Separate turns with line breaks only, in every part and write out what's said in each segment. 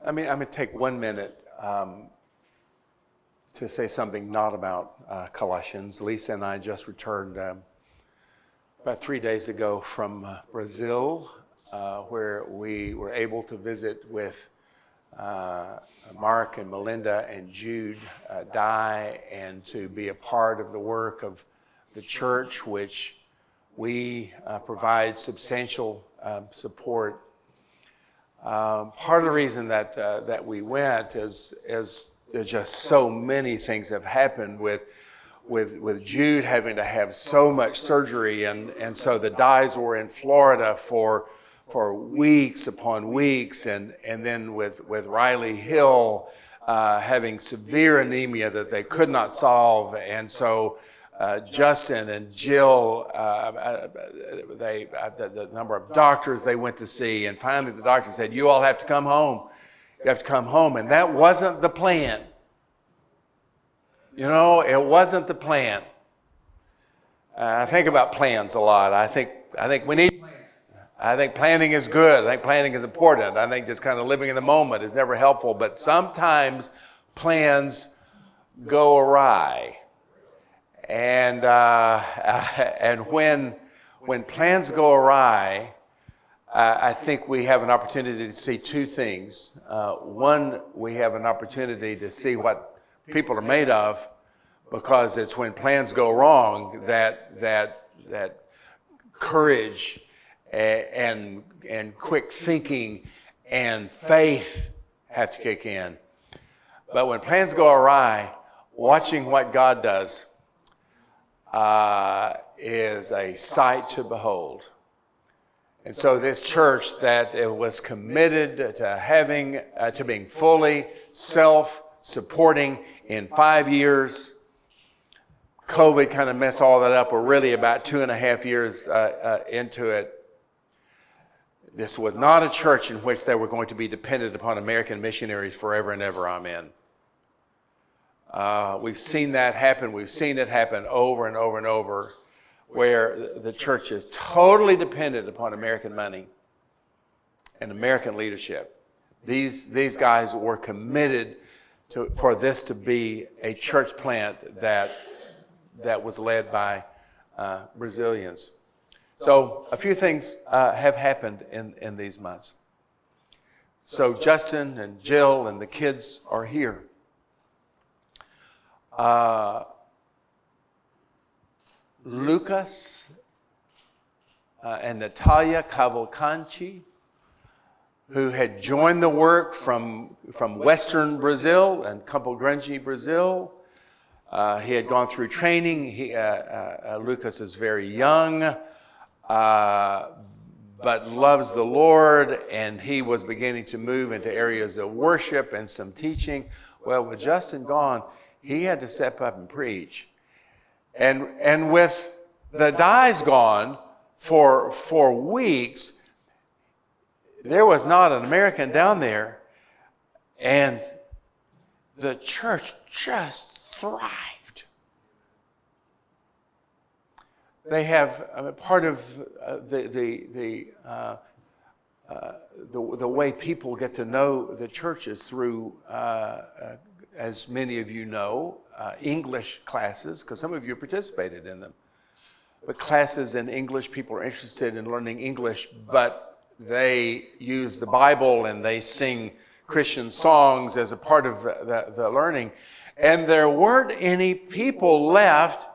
I'm going to take 1 minute to say something not about Colossians. Lisa and I just returned about 3 days ago from Brazil, where we were able to visit with Mark and Melinda and Jude Dye, and to be a part of the work of the church, which we provide substantial support. Part of the reason that we went is there's just so many things have happened with Jude having to have so much surgery, and so the Dyes were in Florida for weeks upon weeks, and then with Riley Hill having severe anemia that they could not solve, and so Justin and Jill, the number of doctors they went to see, and finally the doctor said, "You all have to come home. You have to come home." And that wasn't the plan. You know, it wasn't the plan. I think about plans a lot. I think we need plans. I think planning is good. I think planning is important. I think just kind of living in the moment is never helpful. But sometimes plans go awry. And when plans go awry, I think we have an opportunity to see two things. One, we have an opportunity to see what people are made of, because it's when plans go wrong that courage and quick thinking and faith have to kick in. But when plans go awry, watching what God does is a sight to behold. And so this church that it was committed to being fully self-supporting in 5 years. COVID kind of messed all that up. We're really about 2.5 years into it. This was not a church in which they were going to be dependent upon American missionaries forever and ever. Amen. We've seen that happen. We've seen it happen over and over and over, where the church is totally dependent upon American money and American leadership. These guys were committed for this to be a church plant that was led by Brazilians. So a few things have happened in these months. So Justin and Jill and the kids are here. Lucas and Natalia Cavalcanti, who had joined the work from Western Brazil and Campo Grande, Brazil. He had gone through training. Lucas is very young, but loves the Lord, and he was beginning to move into areas of worship and some teaching. Well, with Justin gone, he had to step up and preach. And with the Dyes gone for weeks, there was not an American down there, and the church just thrived. They have part of the way people get to know the church is through, as many of you know, English classes, because some of you participated in them. But classes in English, people are interested in learning English, but they use the Bible and they sing Christian songs as a part of the learning. And there weren't any people left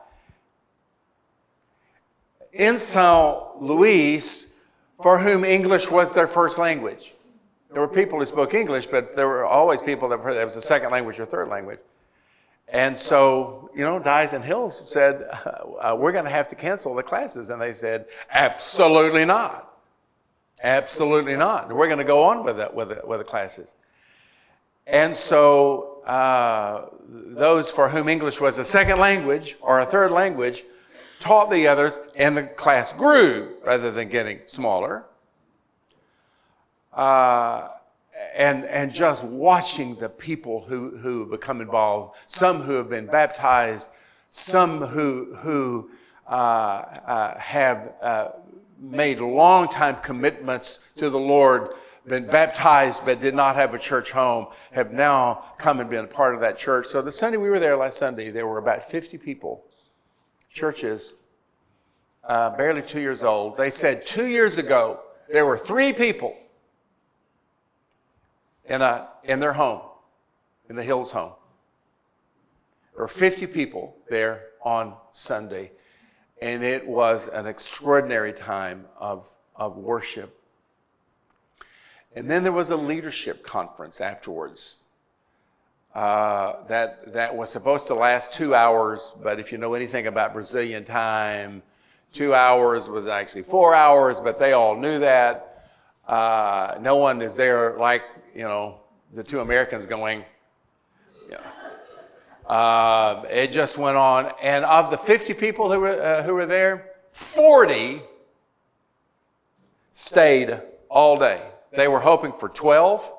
in São Luís for whom English was their first language. There were people who spoke English, but there were always people that was a second language or third language. And so, Dyes and Hills said, we're going to have to cancel the classes. And they said, absolutely not. Absolutely not. We're going to go on with the classes. And so those for whom English was a second language or a third language taught the others, and the class grew rather than getting smaller. And just watching the people who become involved, some who have been baptized, some who have made long-time commitments to the Lord been baptized but did not have a church home have now come and been a part of that church. So the Sunday we were there last Sunday, there were about 50 people, churches, barely 2 years old. They said 2 years ago there were 3 people in their home, in the Hills home. There were 50 people there on Sunday, and it was an extraordinary time of worship. And then there was a leadership conference afterwards that was supposed to last 2 hours, but if you know anything about Brazilian time, 2 hours was actually 4 hours, but they all knew that. No one is there like, the 2 Americans going, it just went on. And of the 50 people who were there, 40 stayed all day. They were hoping for 12.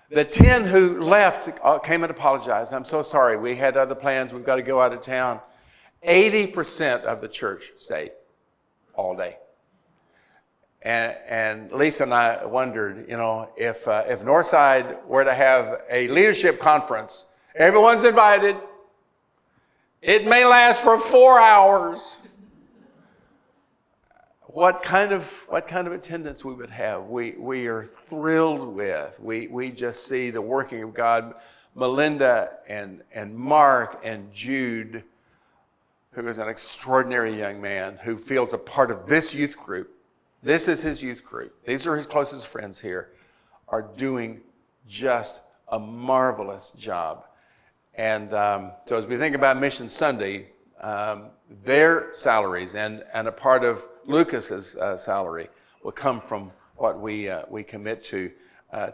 The 10 who left came and apologized. I'm so sorry. We had other plans. We've got to go out of town. 80% of the church stayed all day. And Lisa and I wondered, if Northside were to have a leadership conference, everyone's invited. It may last for 4 hours. What kind of attendance we would have? We are thrilled with. We just see the working of God. Melinda and Mark and Jude, who is an extraordinary young man who feels a part of this youth group. This is his youth group. These are his closest friends here, are doing just a marvelous job. And so as we think about Mission Sunday, their salaries and a part of Lucas's salary will come from what we commit to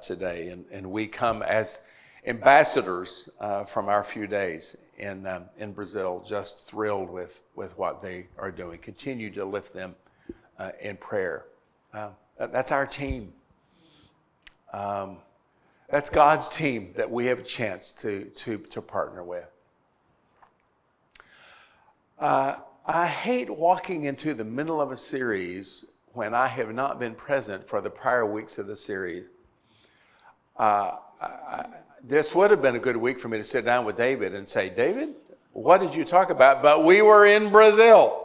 today. And we come as ambassadors from our few days in Brazil, just thrilled with what they are doing. Continue to lift them in prayer. That's our team. That's God's team that we have a chance to partner with. I hate walking into the middle of a series when I have not been present for the prior weeks of the series. This would have been a good week for me to sit down with David and say, David, what did you talk about? But we were in Brazil.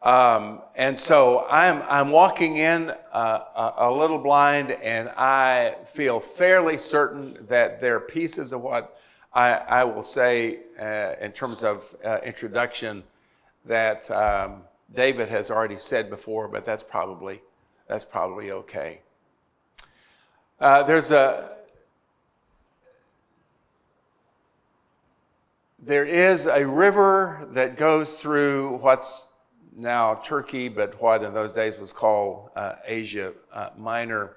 And so I'm walking in a little blind, and I feel fairly certain that there are pieces of what I will say in terms of introduction that David has already said before, but that's probably okay. There is a river that goes through what's now Turkey, but what in those days was called Asia Minor,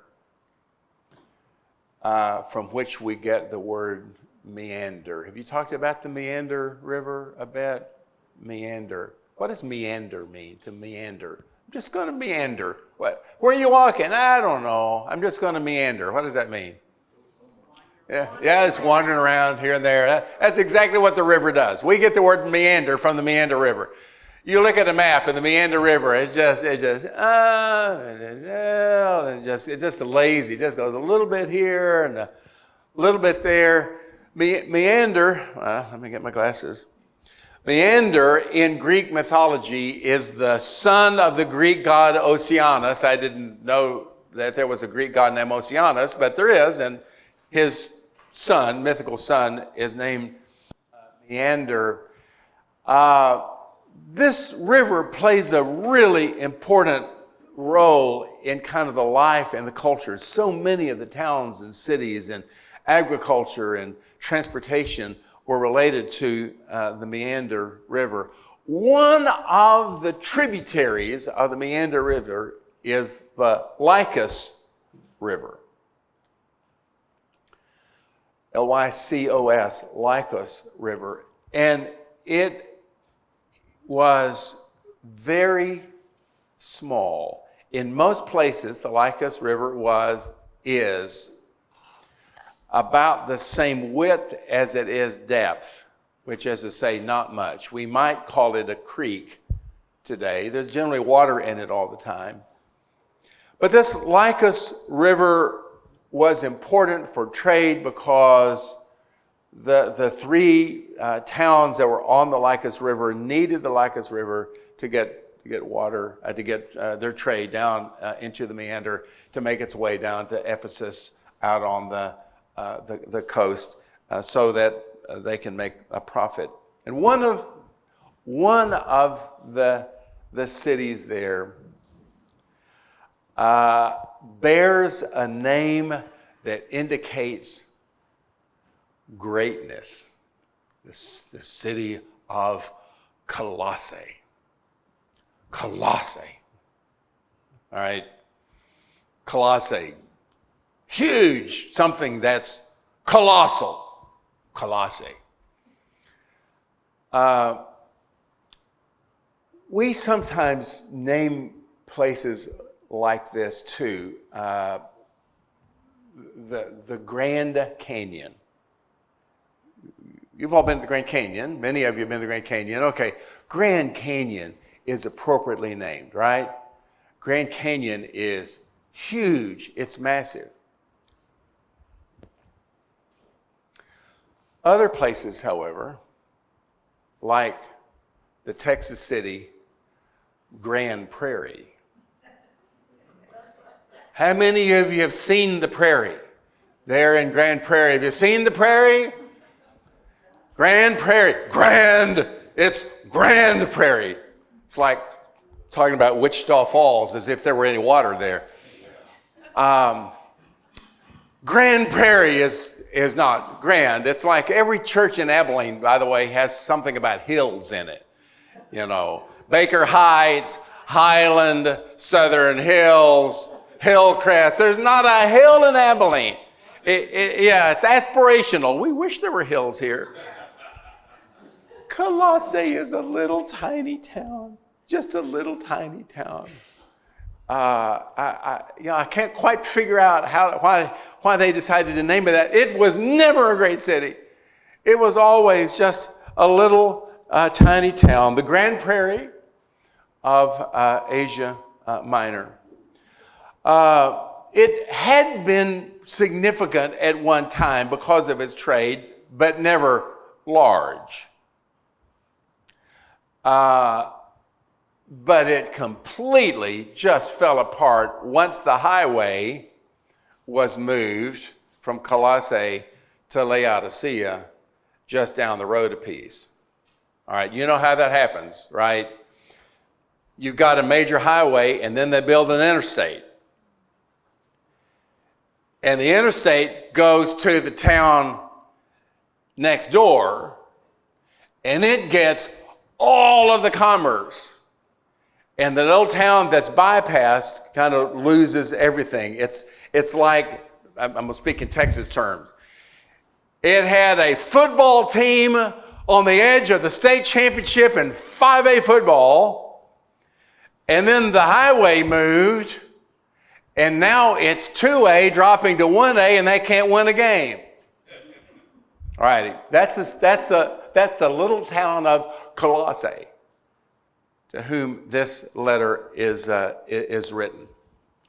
from which we get the word meander. Have you talked about the Meander River a bit? Meander. What does meander mean, to meander? I'm just going to meander. What? Where are you walking? I don't know. I'm just going to meander. What does that mean? Yeah, it's wandering around here and there. That's exactly what the river does. We get the word meander from the Meander River. You look at a map of the Meander River, it's just lazy. It just goes a little bit here and a little bit there. Meander, let me get my glasses. Meander in Greek mythology is the son of the Greek god Oceanus. I didn't know that there was a Greek god named Oceanus, but there is, and his son, mythical son, is named Meander. This river plays a really important role in kind of the life and the culture. So many of the towns and cities and agriculture and transportation were related to the Meander River. One of the tributaries of the Meander River is the Lycus River. Lycos, Lycus River. And it was very small. In most places, the Lycus River is about the same width as it is depth, which is to say not much. We might call it a creek today. There's generally water in it all the time. But this Lycus River was important for trade because the three towns that were on the Lycus River needed the Lycus River to get water, to get their trade down into the meander, to make its way down to Ephesus out on the coast, so that they can make a profit. And one of the cities there bears a name that indicates greatness. The city of Colossae. Colossae. All right. Colossae. Huge. Something that's colossal. Colossae. We sometimes name places like this too. The Grand Canyon. You've all been to the Grand Canyon. Many of you have been to the Grand Canyon. Okay, Grand Canyon is appropriately named, right? Grand Canyon is huge. It's massive. Other places, however, like the Texas city Grand Prairie. How many of you have seen the prairie? There in Grand Prairie. Have you seen the prairie? Grand Prairie. Grand. It's Grand Prairie. It's like talking about Wichita Falls as if there were any water there. Grand Prairie is not grand. It's like every church in Abilene, by the way, has something about hills in it. You know, Baker Heights, Highland, Southern Hills, Hillcrest. There's not a hill in Abilene. It's aspirational. We wish there were hills here. Colossae is a little tiny town, just a little tiny town. I can't quite figure out why they decided to name it that. It was never a great city. It was always just a little tiny town, the Grand Prairie of Asia Minor. It had been significant at one time because of its trade, but never large. But it completely just fell apart once the highway was moved from Colossae to Laodicea, just down the road a piece. All right, you know how that happens, right? You've got a major highway, and then they build an interstate. And the interstate goes to the town next door, and it gets all of the commerce. And the little town that's bypassed kind of loses everything. It's like, I'm going to speak in Texas terms. It had a football team on the edge of the state championship in 5A football. And then the highway moved. And now it's 2A dropping to 1A, and they can't win a game. All righty. That's the little town of Colossae, to whom this letter is written.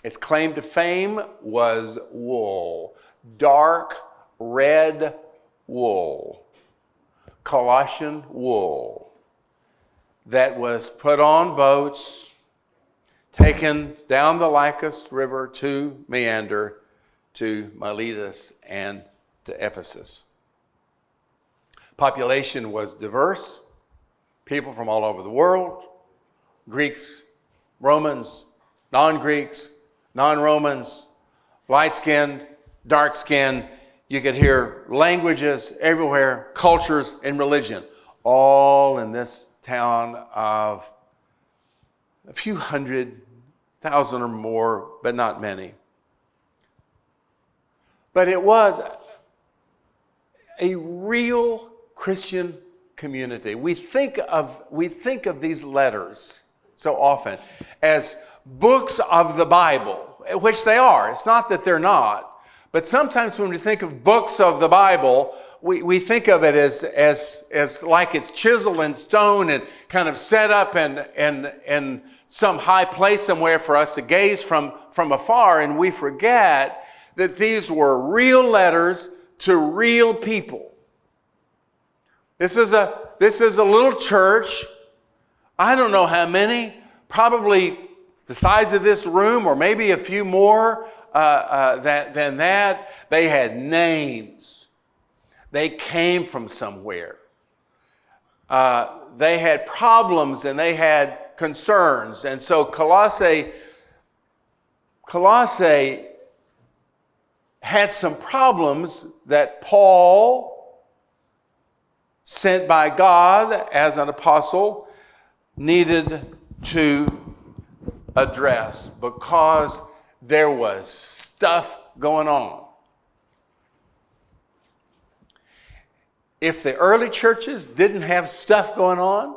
Its claim to fame was wool, dark red wool, Colossian wool, that was put on boats, taken down the Lycus River to Meander, to Miletus, and to Ephesus. Population was diverse, people from all over the world, Greeks, Romans, non-Greeks, non-Romans, light-skinned, dark-skinned. You could hear languages everywhere, cultures and religion, all in this town of a few 100,000 or more, but not many. But it was a real Christian community. We think of these letters so often as books of the Bible, which they are. It's not that they're not. But sometimes when we think of books of the Bible, we think of it as like it's chiseled in stone and kind of set up in some high place somewhere for us to gaze from afar, and we forget that these were real letters to real people. This is a little church. I don't know how many, probably the size of this room or maybe a few more than that. They had names. They came from somewhere. They had problems and they had concerns. And so Colossae had some problems that Paul, sent by God as an apostle, needed to address because there was stuff going on. If the early churches didn't have stuff going on,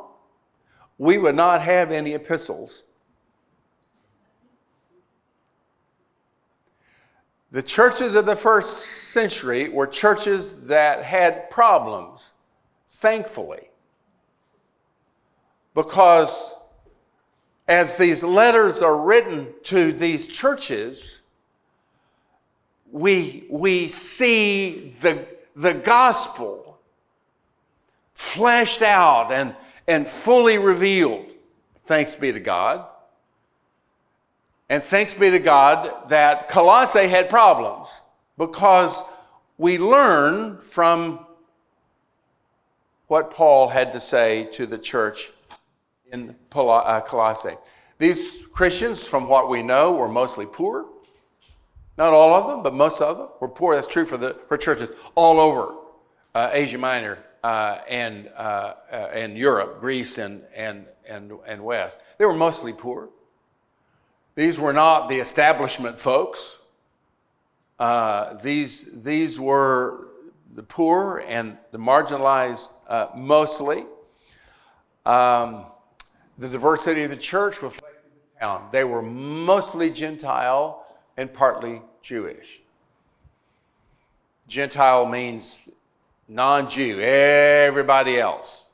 we would not have any epistles. The churches of the first century were churches that had problems, thankfully, because as these letters are written to these churches, we see the gospel fleshed out and fully revealed. Thanks be to God. And thanks be to God that Colossae had problems, because we learn from what Paul had to say to the church in Colossae. These Christians, from what we know, were mostly poor. Not all of them, but most of them were poor. That's true for churches all over Asia Minor and Europe, Greece and West. They were mostly poor. These were not the establishment folks. These were the poor and the marginalized mostly. The diversity of the church reflected the town. They were mostly Gentile and partly Jewish. Gentile means non-Jew, everybody else.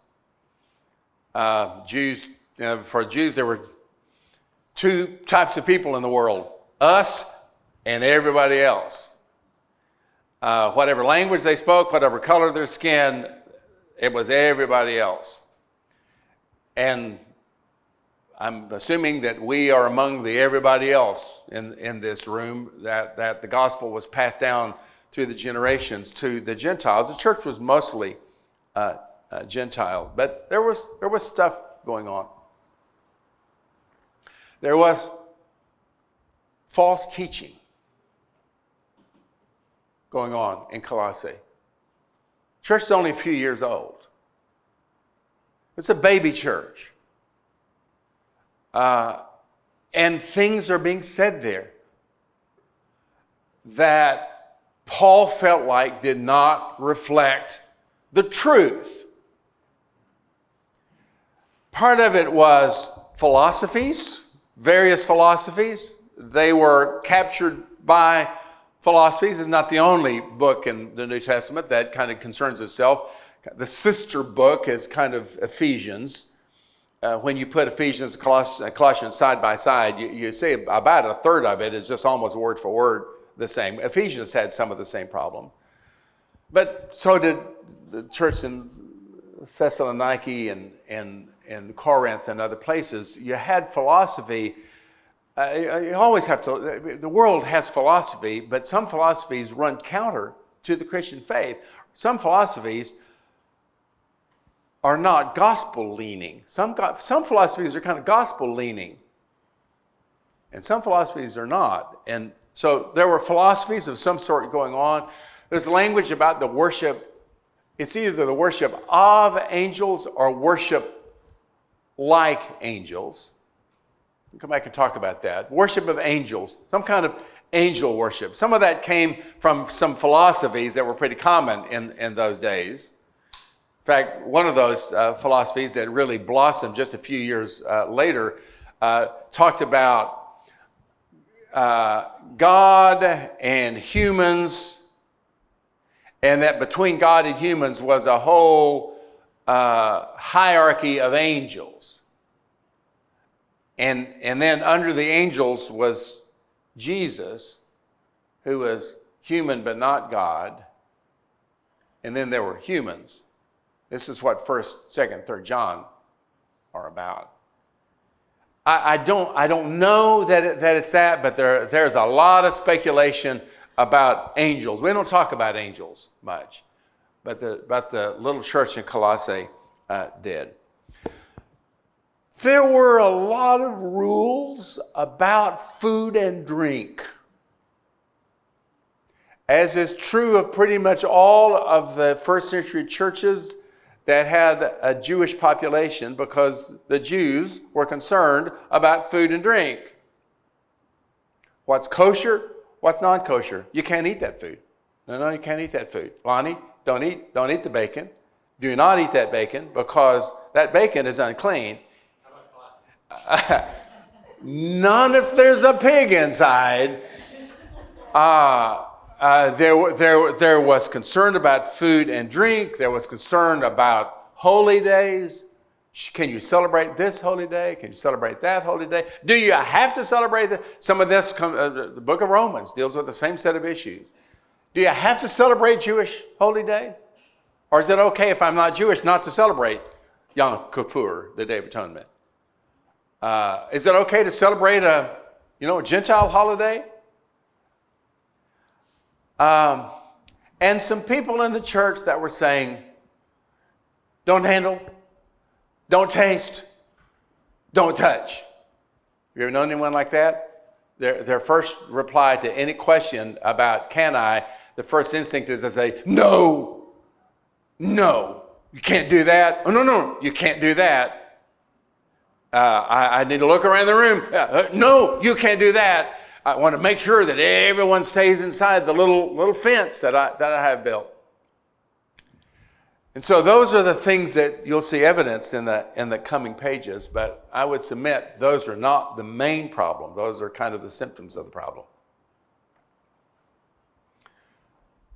Jews, for Jews, there were two types of people in the world: us and everybody else. Whatever language they spoke, whatever color their skin, it was everybody else. And I'm assuming that we are among the everybody else in this room, that the gospel was passed down through the generations to the Gentiles. The church was mostly Gentile, but there was stuff going on. There was false teaching going on in Colossae. Church is only a few years old. It's a baby church. And things are being said there that Paul felt like did not reflect the truth. Part of it was philosophies, various philosophies. They were captured by philosophies. It's not the only book in the New Testament that kind of concerns itself. The sister book is kind of Ephesians. When you put Ephesians and Colossians side by side, you see about a third of it is just almost word for word the same. Ephesians had some of the same problem. But so did the church in Thessaloniki and Corinth and other places. You had philosophy. You always have to, the world has philosophy, but some philosophies run counter to the Christian faith. Some philosophies are not gospel-leaning. Some philosophies are kind of gospel-leaning, and some philosophies are not. And so there were philosophies of some sort going on. There's language about the worship. It's either the worship of angels or worship like angels. We'll come back and talk about that. Worship of angels, some kind of angel worship. Some of that came from some philosophies that were pretty common in those days. In fact, one of those philosophies that really blossomed just a few years later talked about God and humans and that between God and humans was a whole hierarchy of angels. And then under the angels was Jesus, who was human but not God. And then there were humans. This is what 1st, 2nd, 3rd John are about. I don't know that it's that, but there's a lot of speculation about angels. We don't talk about angels much, but the little church in Colossae did. There were a lot of rules about food and drink, as is true of pretty much all of the first century churches that had a Jewish population, because the Jews were concerned about food and drink. What's kosher? What's non-kosher? You can't eat that food. No, you can't eat that food. Lonnie, don't eat the bacon. Do not eat that bacon, because that bacon is unclean. None if there's a pig inside. There was concern about food and drink. There was concern about holy days. Can you celebrate this holy day? Can you celebrate that holy day? Do you have to celebrate that? Some of this, the book of Romans deals with the same set of issues. Do you have to celebrate Jewish holy days? Or is it okay if I'm not Jewish not to celebrate Yom Kippur, the Day of Atonement? Is it okay to celebrate a Gentile holiday? And some people in the church that were saying, don't handle, don't taste, don't touch. You ever known anyone like that? Their first reply to any question about can I, the first instinct is to say, no, you can't do that. Oh, no, you can't do that. I need to look around the room. No, you can't do that. I want to make sure that everyone stays inside the little fence that I have built. And so those are the things that you'll see evidenced in the coming pages, but I would submit those are not the main problem. Those are kind of the symptoms of the problem.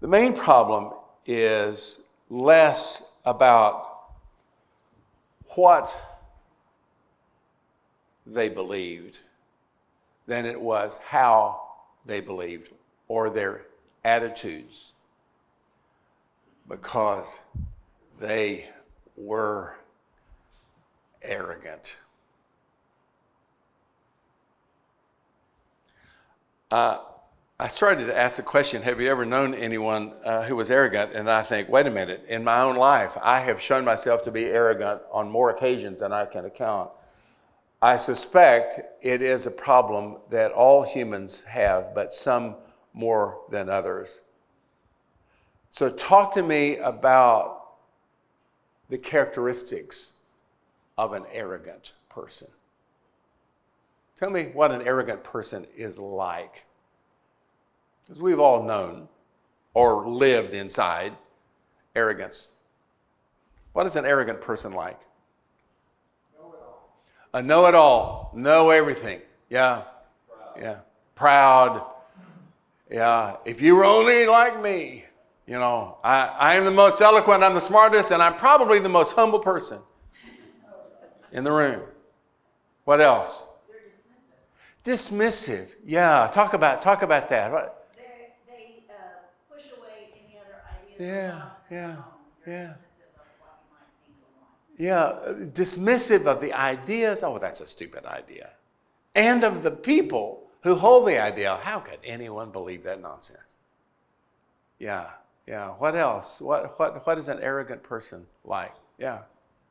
The main problem is less about what they believed than it was how they believed or their attitudes, because they were arrogant. I started to ask the question, have you ever known anyone who was arrogant? And I think, wait a minute, in my own life, I have shown myself to be arrogant on more occasions than I can account. I suspect it is a problem that all humans have, but some more than others. So talk to me about the characteristics of an arrogant person. Tell me what an arrogant person is like. Because we've all known or lived inside arrogance. What is an arrogant person like? A know-it-all, know everything. Yeah. Proud. Yeah. If you were only like me, I am the most eloquent, I'm the smartest, and I'm probably the most humble person in the room. What else? They're dismissive. Yeah. Talk about that. What?
They push away any other ideas.
Yeah. Yeah, dismissive of the ideas. Oh, that's a stupid idea. And of the people who hold the idea. How could anyone believe that nonsense? Yeah. What else? What is an arrogant person like? Yeah.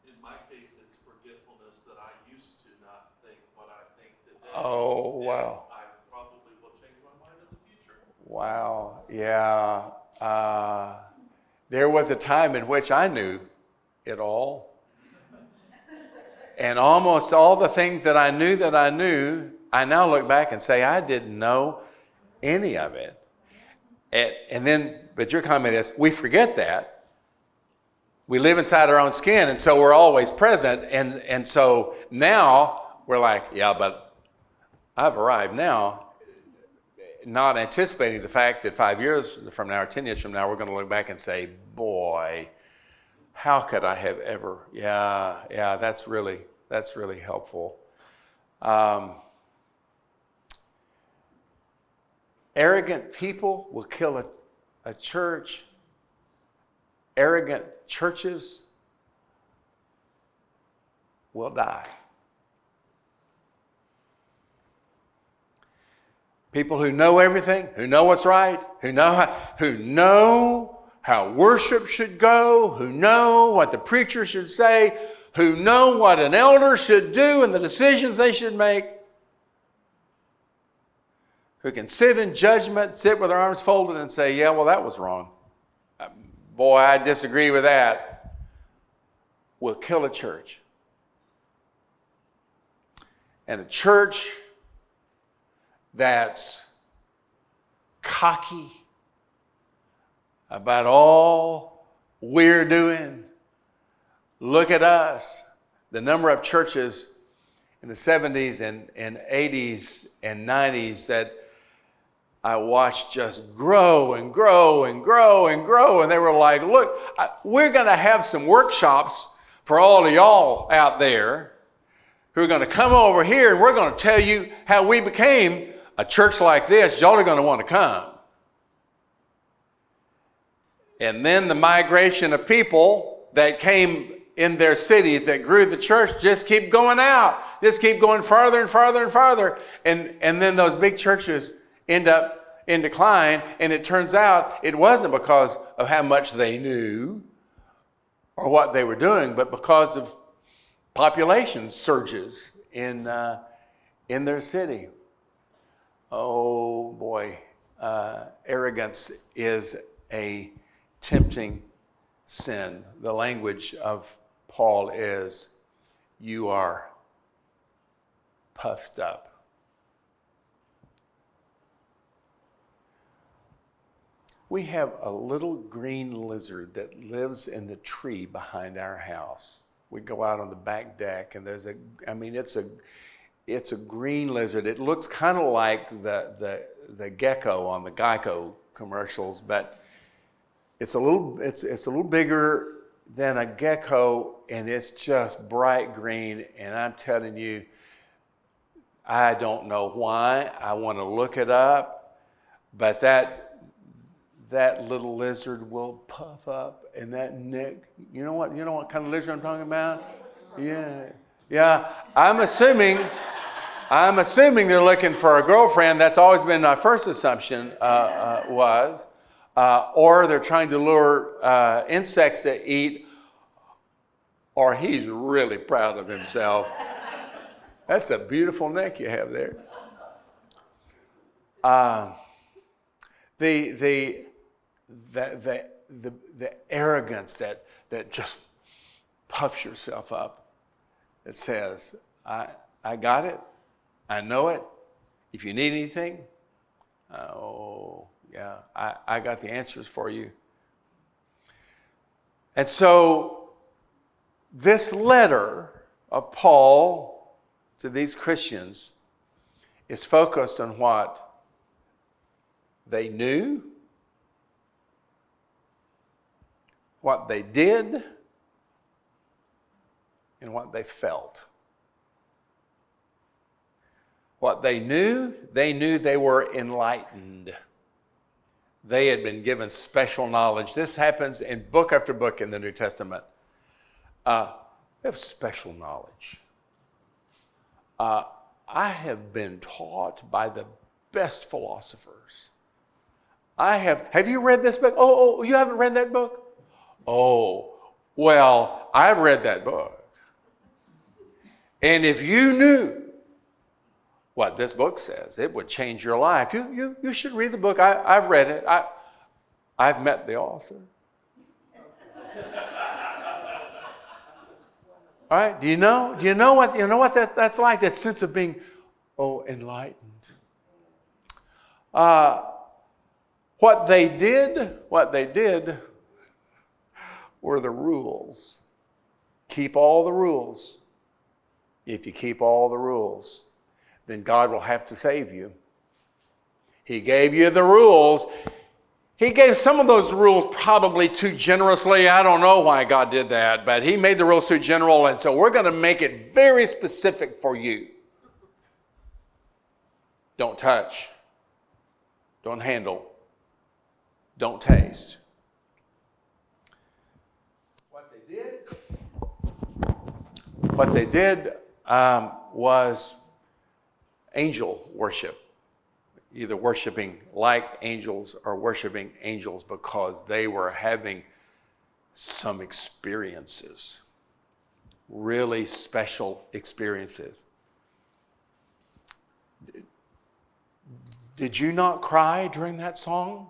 In my case, it's forgetfulness that I used to not think what I think today.
Oh, wow.
I probably will change my mind in the future.
Wow. Yeah. There was a time in which I knew it all. And almost all the things that I knew, I now look back and say, I didn't know any of it. But your comment is, we forget that. We live inside our own skin, and so we're always present. And so now we're like, yeah, but I've arrived now. not anticipating the fact that 5 years from now or 10 years from now, we're going to look back and say, boy, how could I have ever? Yeah, that's really helpful. Arrogant people will kill a church. Arrogant churches will die. People who know everything, who know what's right, who know how worship should go, who know what the preacher should say, who know what an elder should do and the decisions they should make, who can sit in judgment, sit with their arms folded and say, yeah, well, that was wrong. Boy, I disagree with that. Will kill a church. And a church that's cocky about all we're doing. Look at us. The number of churches in the 70s and 80s and 90s that I watched just grow and grow and grow and grow. And they were like, look, we're going to have some workshops for all of y'all out there who are going to come over here and we're going to tell you how we became a church like this. Y'all are going to want to come. And then the migration of people that came in their cities that grew the church just keep going out. Just keep going farther and farther and farther. And then those big churches end up in decline. And it turns out it wasn't because of how much they knew or what they were doing, but because of population surges in their city. Oh boy, arrogance is a tempting sin. The language of Paul is, you are puffed up. We have a little green lizard that lives in the tree behind our house. We go out on the back deck and it's a green lizard. It looks kind of like the gecko on the Geico commercials, but it's a little bigger than a gecko, and it's just bright green. And I'm telling you, I don't know why. I want to look it up, but that little lizard will puff up, and that neck. You know what kind of lizard I'm talking about? Yeah. I'm assuming they're looking for a girlfriend. That's always been my first assumption. Or they're trying to lure insects to eat, or he's really proud of himself. That's a beautiful neck you have there. The arrogance that just puffs yourself up. It says, I got it. I know it. If you need anything, I got the answers for you. And so this letter of Paul to these Christians is focused on what they knew, what they did, and what they felt. What they knew they were enlightened. They had been given special knowledge. This happens in book after book in the New Testament. They have special knowledge. I have been taught by the best philosophers. Have you read this book? Oh, you haven't read that book? Oh, well, I've read that book. And if you knew what this book says, it would change your life. You should read the book. I've read it. I've met the author. All right. Do you know what that's like? That sense of being enlightened. What they did were the rules. Keep all the rules. If you keep all the rules, then God will have to save you. He gave you the rules. He gave some of those rules probably too generously. I don't know why God did that, but he made the rules too general, and so we're going to make it very specific for you. Don't touch. Don't handle. Don't taste. What they did was angel worship. Either worshiping like angels or worshiping angels because they were having some experiences, really special experiences. Did you not cry during that song?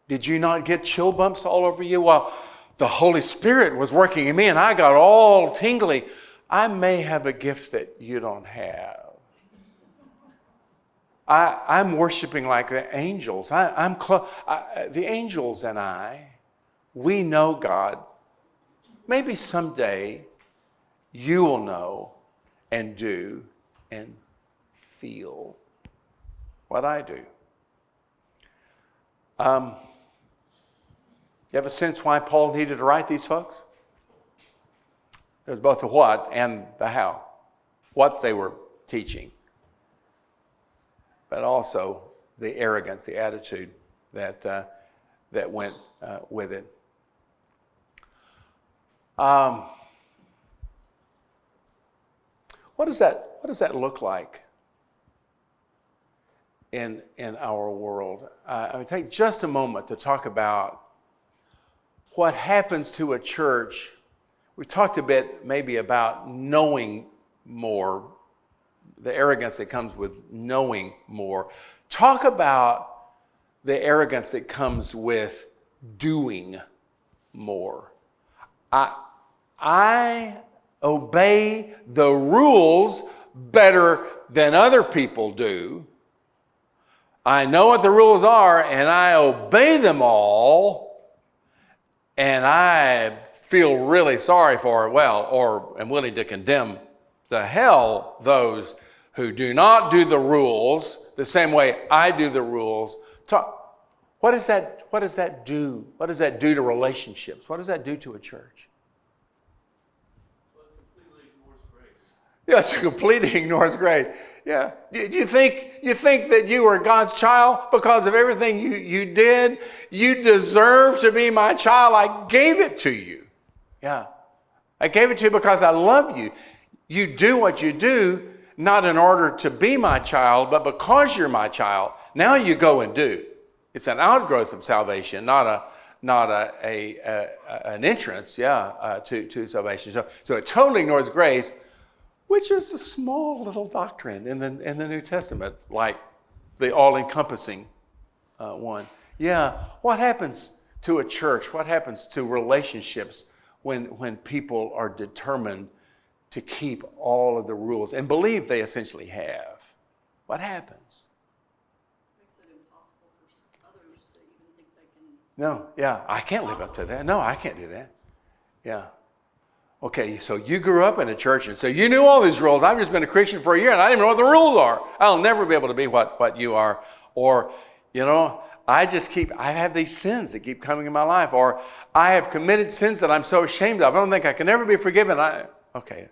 Did you not get chill bumps all over you? Well, the Holy Spirit was working in me and I got all tingly. I may have a gift that you don't have. I'm worshiping like the angels. The angels and I, we know God. Maybe someday you will know and do and feel what I do. You have a sense why Paul needed to write these folks? There's both the what and the how. What they were teaching, but also the arrogance, the attitude that went with it. What does that look like in our world? I mean, take just a moment to talk about what happens to a church. We talked a bit maybe about knowing more, the arrogance that comes with knowing more. Talk about the arrogance that comes with doing more. I obey the rules better than other people do. I know what the rules are and I obey them all, and I feel really sorry for it, or am willing to condemn the hell those who do not do the rules the same way I do the rules. What does that do? What does that do to relationships? What does that do to a church?
Well, it completely ignores grace.
Yes, it completely ignores grace. Yeah. Do you think that you were God's child because of everything you did? You deserve to be my child. I gave it to you. Yeah. I gave it to you because I love you. You do what you do, not in order to be my child, but because you're my child. Now you go and do. It's an outgrowth of salvation, not an entrance, to salvation. So it totally ignores grace, which is a small little doctrine in the New Testament, like the all-encompassing one. Yeah, what happens to a church? What happens to relationships when people are determined to keep all of the rules and believe they essentially have? What happens?
Makes it impossible for others to even think they can.
No, yeah, I can't live up to that. No, I can't do that. Yeah. Okay, so you grew up in a church, and so you knew all these rules. I've just been a Christian for a year, and I didn't even know what the rules are. I'll never be able to be what you are. Or, I have these sins that keep coming in my life. Or I have committed sins that I'm so ashamed of. I don't think I can ever be forgiven. Okay.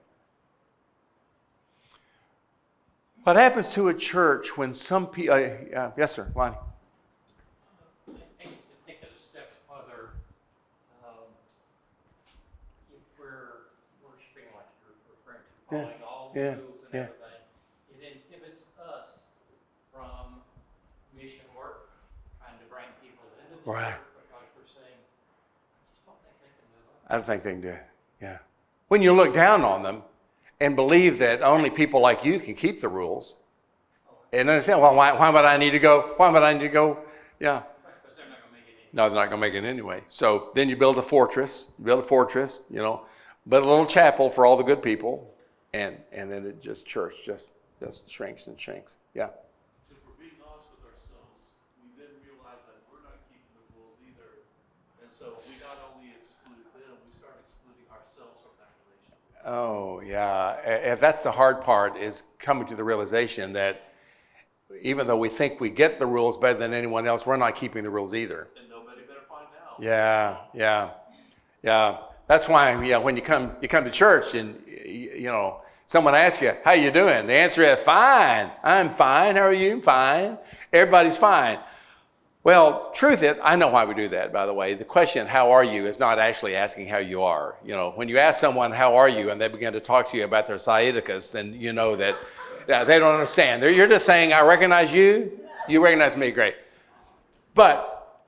What happens to a church when some people... yes, sir, Lonnie.
I think to take it a step further, if we're worshiping like you're referring to, following all the rules and everything, it inhibits us from mission work, trying to bring people into the
Right.
church, because we're saying, I just don't think they can move up.
I don't think they can do it. Yeah. When you look down on them and believe that only people like you can keep the rules, and understand, well, why would I need to go? Why would I need to go? Yeah.
Because they're not going to make it anyway.
No, they're not going to make it anyway. So then you build a fortress, build a little chapel for all the good people, and then it just shrinks and shrinks. Yeah.
If we're being honest with ourselves, we then realize that we're not keeping the rules either. And so we not only exclude them, we start excluding ourselves from that relationship.
Oh, yeah. That's the hard part, is coming to the realization that even though we think we get the rules better than anyone else, we're not keeping the rules either.
And nobody better find out.
Yeah. That's why, when you come to church and, someone asks you, how you doing? The answer is, fine. I'm fine. How are you? Fine. Everybody's fine. Well, truth is, I know why we do that, by the way. The question, how are you, is not actually asking how you are. When you ask someone, how are you, and they begin to talk to you about their sciaticus, then you know that they don't understand. You're just saying, I recognize you. You recognize me. Great. But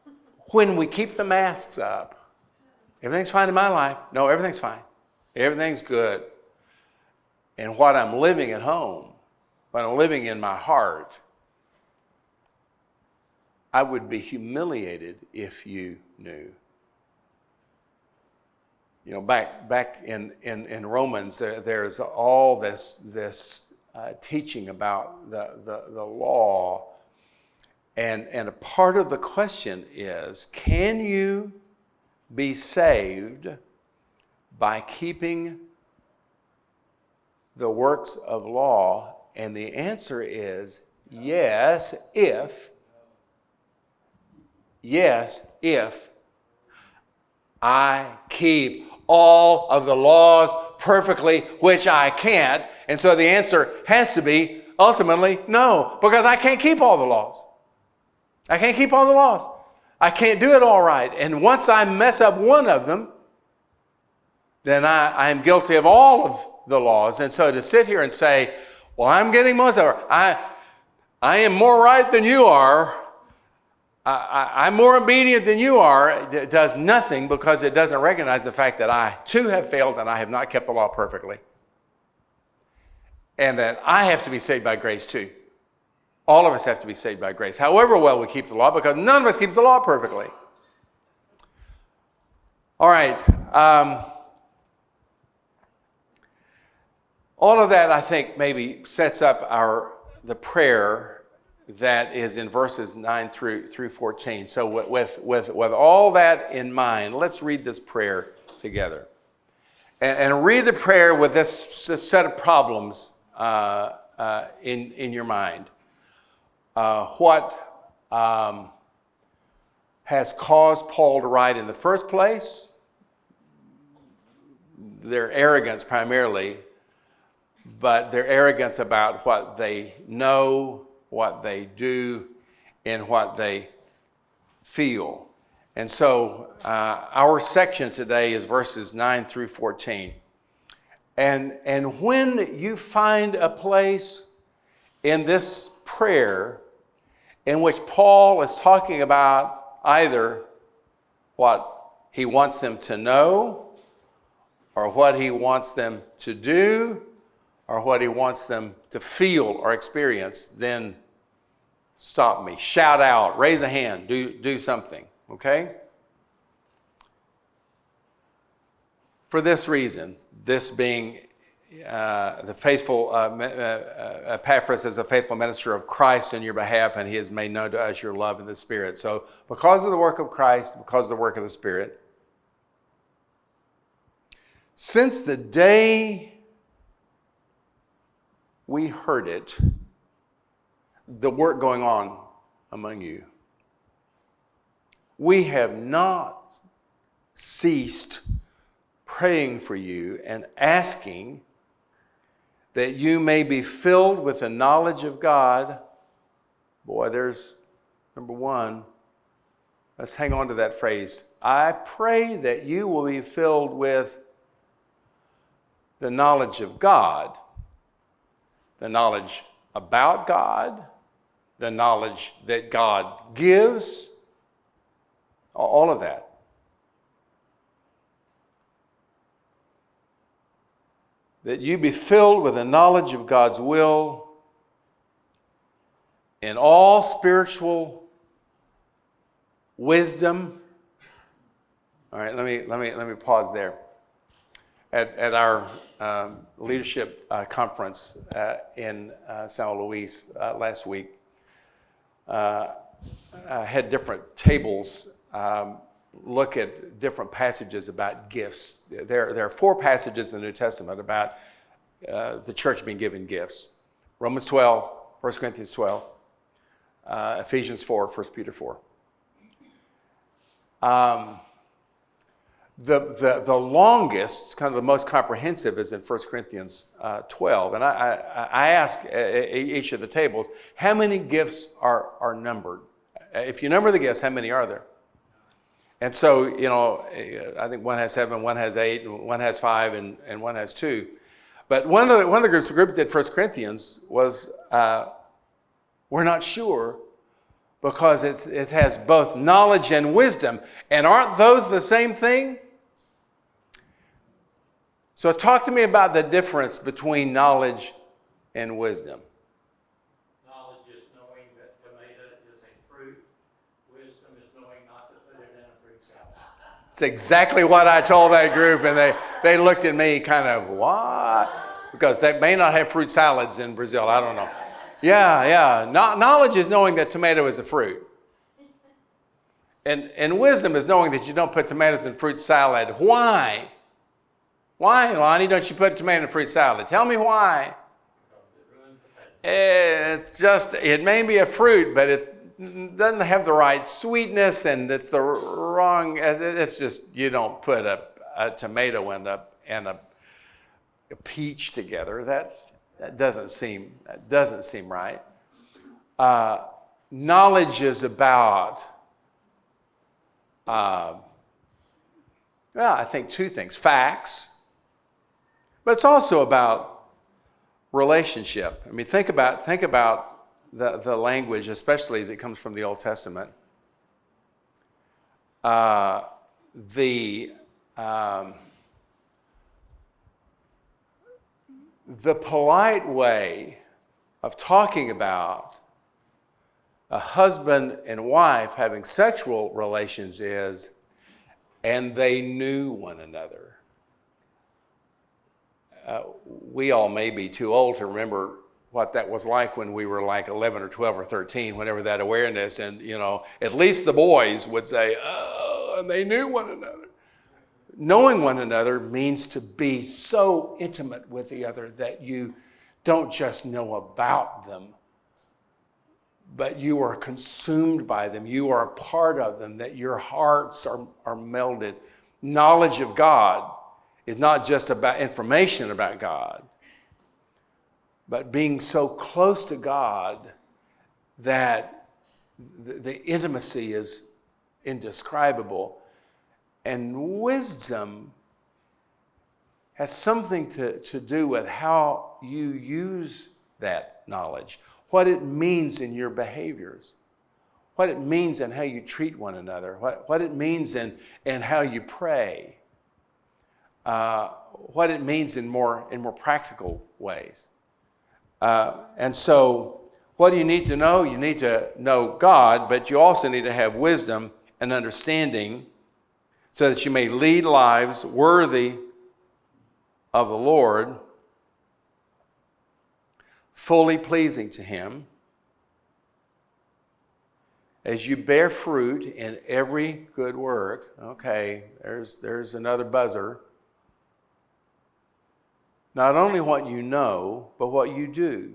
when we keep the masks up, everything's fine in my life. No, everything's fine. Everything's good. And what I'm living at home, what I'm living in my heart, I would be humiliated if you knew. Back in Romans, there's all this teaching about the law, and a part of the question is, can you be saved by keeping the works of law? And the answer is yes, if I keep all of the laws perfectly, which I can't. And so the answer has to be ultimately no, because I can't keep all the laws. I can't keep all the laws. I can't do it all right. And once I mess up one of them, then I am guilty of all of the laws. And so to sit here and say, well, I'm getting most of it. I am more right than you are. I'm more obedient than you are. It does nothing, because it doesn't recognize the fact that I too have failed and I have not kept the law perfectly. And that I have to be saved by grace too. All of us have to be saved by grace, however well we keep the law, because none of us keeps the law perfectly. All right. All of that, I think, maybe sets up the prayer that is in verses 9 through 14. So with all that in mind, let's read this prayer together. And read the prayer with this set of problems in your mind. What has caused Paul to write in the first place? Their arrogance primarily, but their arrogance about what they know, what they do, and what they feel. And so our section today is verses 9 through 14. And when you find a place in this prayer in which Paul is talking about either what he wants them to know, or what he wants them to do, or what he wants them to feel or experience, then stop me. Shout out, raise a hand, do something, okay? For this reason, this being the faithful, Epaphras is a faithful minister of Christ on your behalf, and he has made known to us your love in the Spirit. So because of the work of Christ, because of the work of the Spirit, since the day we heard it, the work going on among you, we have not ceased praying for you and asking that you may be filled with the knowledge of God. Boy, there's number one. Let's hang on to that phrase. I pray that you will be filled with the knowledge of God, the knowledge about God, the knowledge that God gives, all of that. That you be filled with the knowledge of God's will in all spiritual wisdom. All right, let me pause there. At our leadership conference in San Luis last week, I had different tables look at different passages about gifts. There are 4 passages in the New Testament about the church being given gifts. Romans 12, 1 Corinthians 12, Ephesians 4, 1 Peter 4. The longest, kind of the most comprehensive, is in 1 Corinthians 12. And I ask each of the tables, how many gifts are numbered? If you number the gifts, how many are there? And so, I think one has 7, one has 8, and one has 5, and one has 2. But one of the groups, the group that did 1 Corinthians was, we're not sure, because it has both knowledge and wisdom. And aren't those the same thing? So talk to me about the difference between knowledge and wisdom.
Knowledge is knowing that tomato is a fruit. Wisdom is knowing not to put it in a fruit salad.
It's exactly what I told that group, and they looked at me kind of, what? Because they may not have fruit salads in Brazil, I don't know. Yeah. Knowledge is knowing that tomato is a fruit. And wisdom is knowing that you don't put tomatoes in fruit salad. Why? Why, Lonnie, don't you put tomato in fruit salad? Tell me why. It's just, it may be a fruit, but it doesn't have the right sweetness, and it's the wrong, it's just, you don't put a tomato and a peach together. That doesn't seem right. Knowledge is about, I think 2 things: facts, but it's also about relationship. I mean, think about the language, especially that comes from the Old Testament. The polite way of talking about a husband and wife having sexual relations is, and they knew one another. We all may be too old to remember what that was like when we were like 11 or 12 or 13, whenever that awareness, and at least the boys would say, oh, and they knew one another. Knowing one another means to be so intimate with the other that you don't just know about them, but you are consumed by them. You are a part of them, that your hearts are melded. Knowledge of God is not just about information about God, but being so close to God that the intimacy is indescribable. And wisdom has something to do with how you use that knowledge, what it means in your behaviors, what it means in how you treat one another, what it means in how you pray, what it means in more practical ways. And so what do you need to know? You need to know God, but you also need to have wisdom and understanding so that you may lead lives worthy of the Lord, fully pleasing to Him, as you bear fruit in every good work. Okay, there's another buzzer. Not only what you know, but what you do.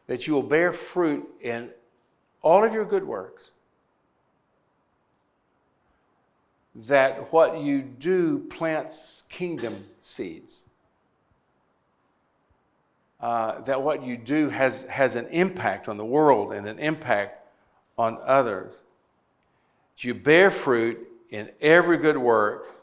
That you will bear fruit in all of your good works. That what you do plants kingdom seeds. That what you do has an impact on the world and an impact on others. That you bear fruit in every good work,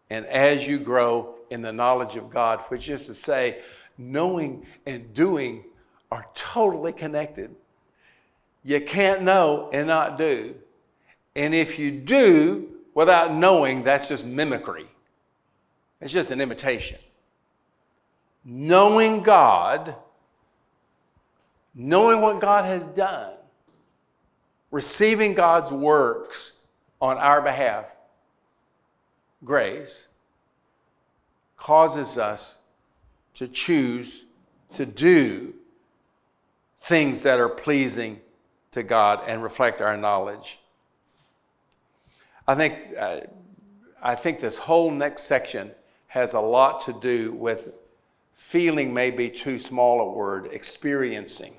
and as you grow in the knowledge of God, which is to say, knowing and doing are totally connected. You can't know and not do. And if you do without knowing, that's just mimicry. It's just an imitation. Knowing God, knowing what God has done, receiving God's works on our behalf, grace, causes us to choose to do things that are pleasing to God and reflect our knowledge. I think this whole next section has a lot to do with feeling, maybe too small a word, experiencing.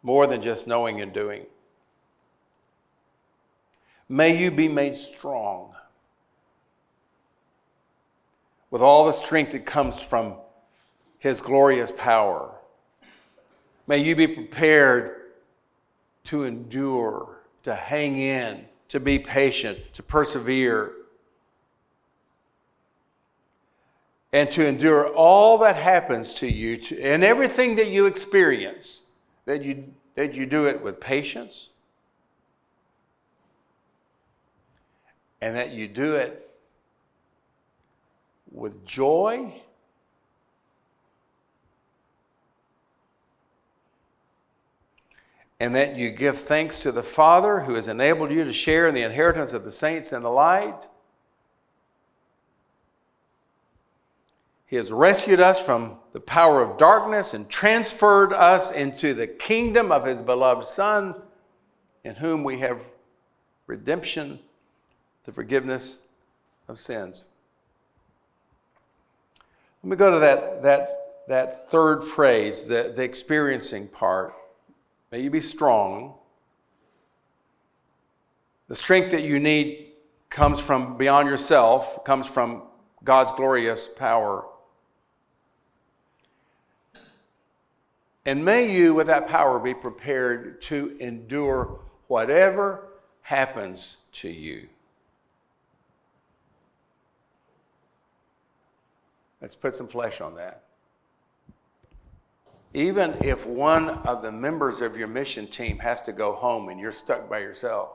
more than just knowing and doing. May you be made strong with all the strength that comes from His glorious power. May you be prepared to endure, to hang in, to be patient, to persevere, and to endure all that happens to you and everything that you experience, that you do it with patience, and that you do it with joy, and that you give thanks to the Father who has enabled you to share in the inheritance of the saints in the light. He has rescued us from the power of darkness and transferred us into the kingdom of His beloved Son, in whom we have redemption, the forgiveness of sins. Let me go to that third phrase, the experiencing part. May you be strong. The strength that you need comes from beyond yourself, comes from God's glorious power. And may you, with that power, be prepared to endure whatever happens to you. Let's put some flesh on that. Even if one of the members of your mission team has to go home and you're stuck by yourself,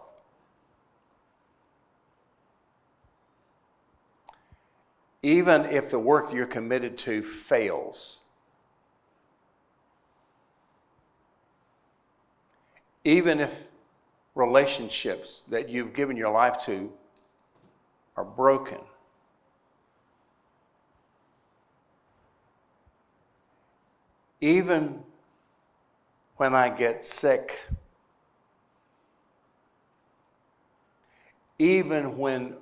even if the work you're committed to fails, even if relationships that you've given your life to are broken, even when I get sick, even when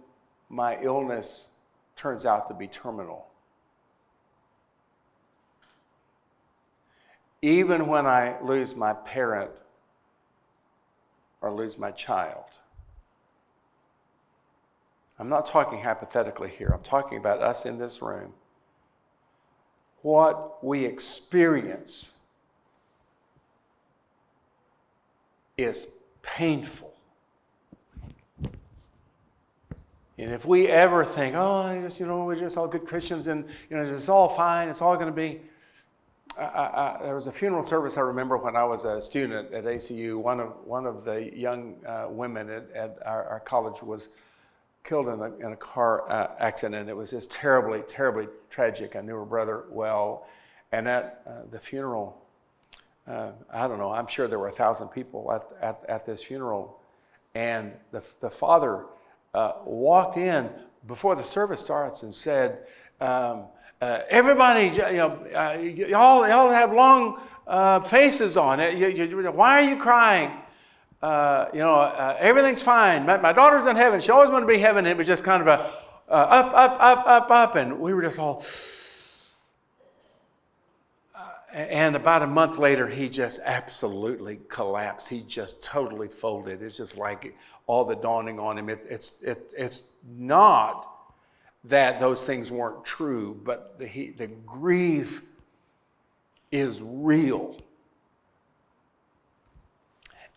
my illness turns out to be terminal, even when I lose my parent or lose my child. I'm not talking hypothetically here. I'm talking about us in this room. What we experience is painful. And if we ever think, we're just all good Christians and, it's all fine, it's all going to be. There was a funeral service I remember when I was a student at ACU. One of the young women at our college was killed in a car accident. It was just terribly, terribly tragic. I knew her brother well. And at the funeral, I'm sure there were 1,000 people at this funeral. And the father walked in before the service starts and said, everybody, y'all have long faces on it. Why are you crying? Everything's fine. My daughter's in heaven. She always wanted to be in heaven. And it was just kind of a up. And we were just all. And about a month later, he just absolutely collapsed. He just totally folded. It's just like all the dawning on him. It's not that those things weren't true, but the grief is real.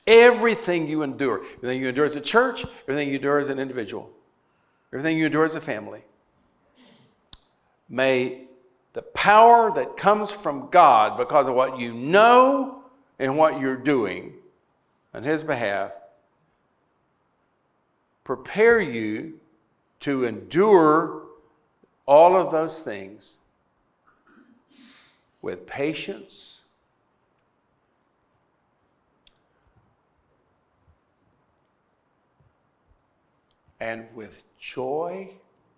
Everything you endure as a church, everything you endure as an individual, everything you endure as a family, may the power that comes from God because of what you know and what you're doing on His behalf prepare you to endure all of those things with patience, and with joy,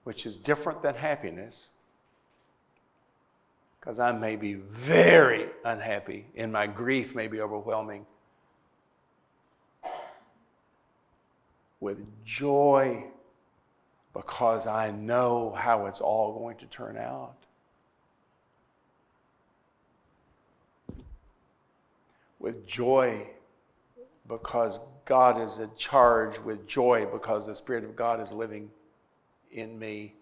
which is different than happiness, because I may be very unhappy and my grief may be overwhelming. With joy, because I know how it's all going to turn out. with joy because God is in charge, with joy because the Spirit of God is living in me,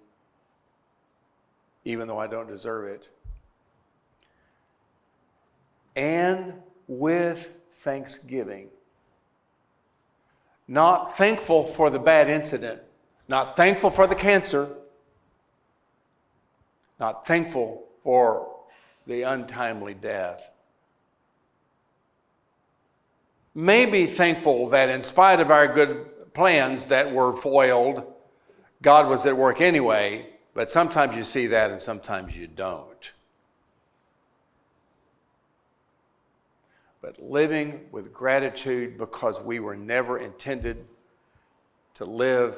even though I don't deserve it. And with thanksgiving. Not thankful for the bad incident, not thankful for the cancer, not thankful for the untimely death. Maybe thankful that in spite of our good plans that were foiled, God was at work anyway, but sometimes you see that and sometimes you don't. But living with gratitude because we were never intended to live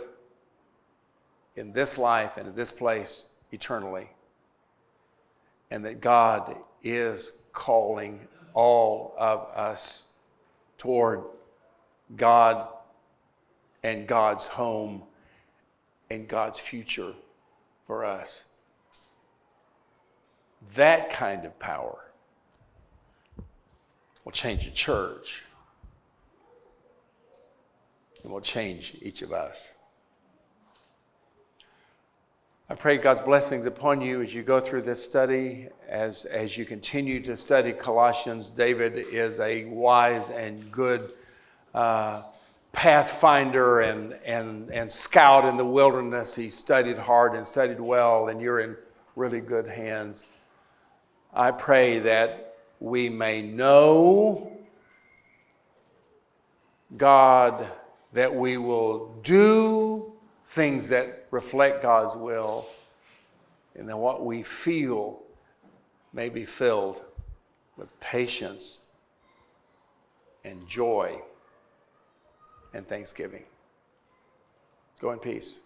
in this life and in this place eternally. And that God is calling all of us toward God and God's home and God's future for us. That kind of power will change the church and will change each of us. I pray God's blessings upon you as you go through this study. As you continue to study Colossians, David is a wise and good pathfinder and scout in the wilderness. He studied hard and studied well, and you're in really good hands. I pray that we may know God, that we will do things that reflect God's will, and then what we feel may be filled with patience and joy and thanksgiving. Go in peace.